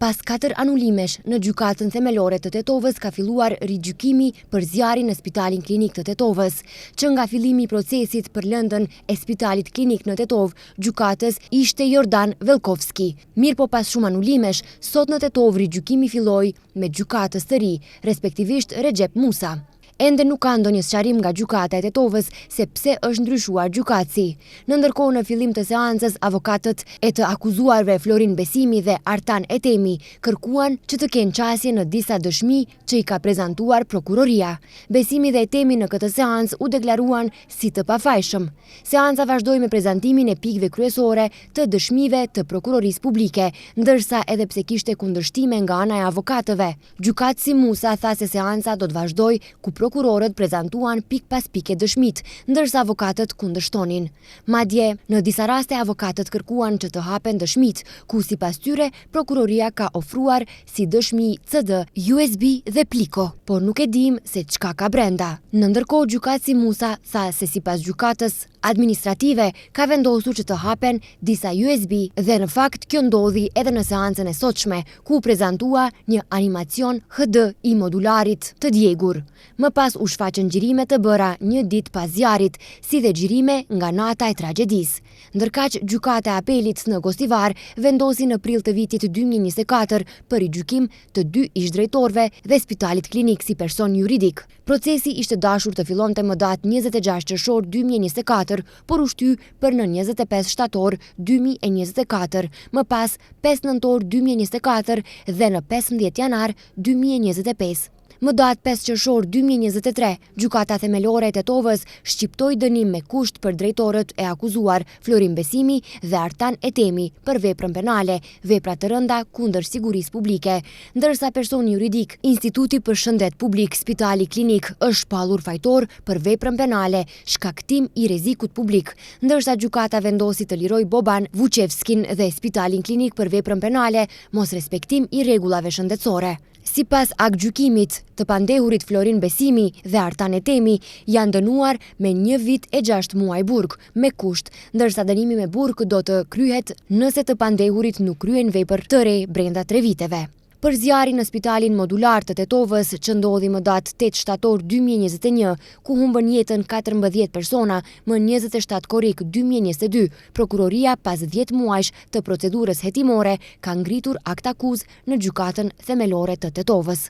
Pas 4 anulimesh në gjykatën themelore të Tetovës ka filluar rigjykimi për zjarrin në Spitalin Klinik të Tetovës, që nga fillimi i procesit për lëndën e Spitalit Klinik në Tetovë, gjykatës ishte Jordan Velkovski. Mirë po pas shumë anulimesh, sot në Tetovë rigjykimi filloi me gjykatës të ri, respektivisht Recep Musa. Ende nuk ka ndonjë sqarim nga gjykata e Tetovës se pse është ndryshuar gjykatësi. Në ndërkohë në fillim të seancës, avokatët e të akuzuarve Florin Besimi dhe Artan Etemi kërkuan që të kenë qasje në disa dëshmi që i ka prezantuar prokuroria. Besimi dhe Etemi në këtë seancë u deklaruan si të pafajshëm. Seanca vazhdoi me prezantimin e pikëve kryesore të dëshmive të prokurorisë publike, ndërsa edhe pse kishte kundërshtime nga ana e avokatëve. Gjykatësi Musa tha se seanca do të vazhdojë ku prokurorët prezantuan pik pas pike dëshmit, ndërsa avokatët kundërshtonin. Madje, në disa raste avokatët kërkuan që të hapen dëshmit, ku sipas tyre prokuroria ka ofruar si dëshmi CD, USB dhe pliko, por nuk e dim se çka ka brenda. Në ndërkohë gjykatësi Musa tha se sipas gjykatës administrative ka vendosur që të hapen disa USB dhe në fakt kjo ndodhi edhe në seancën e sotshme, ku prezantua një animacion HD i modularit të djegur. Më pas u shfaqën xhirime të bëra një ditë pas zjarrit, si dhe xhirime nga nata e tragjedisë. Ndërkaq gjykata e apelit në Gostivar vendosi në prill të vitit 2024 për rigjykim të 2 ish-drejtorëve dhe Spitalit Klinik si person juridik. Procesi ishte dashur të fillonte më datë 26 qershor 2024, por u shty për në 25 shtator 2024, më pas 5 nëntor 2024 dhe në 15 janar 2025. Më datë 5 qershor 2023, gjykata themelore e Tetovës shqiptoi dënim me kusht për drejtorët e akuzuar Florin Besimi dhe Artan Etemi për veprën penale, vepra të rënda kundër sigurisë publike, ndërsa personi juridik, Instituti për Shëndet Publik Spitali Klinik është shpallur fajtor për veprën penale, shkaktim i rrezikut publik, ndërsa gjykata vendosi të liroj Boban Vučevskin dhe Spitalin Klinik për veprën penale, mos respektim i rregullave shëndetësore. Sipas aktgjykimit, të pandehurit Florin Besimi dhe Artan Etemi janë dënuar me 1 vit e 6 muaj burg me kusht, ndërsa dënimi me burg do të kryhet nëse të pandehurit nuk kryen vepër të re brenda 3 viteve. Për zjarrin në Spitalin Modular të Tetovës, që ndodhi më datë 8 shtator 2021, ku humbën jetën 14 persona më 27 korrik 2022, prokuroria pas 10 muajsh të procedurës hetimore ka ngritur akt akuzë në gjykatën themelore të Tetovës.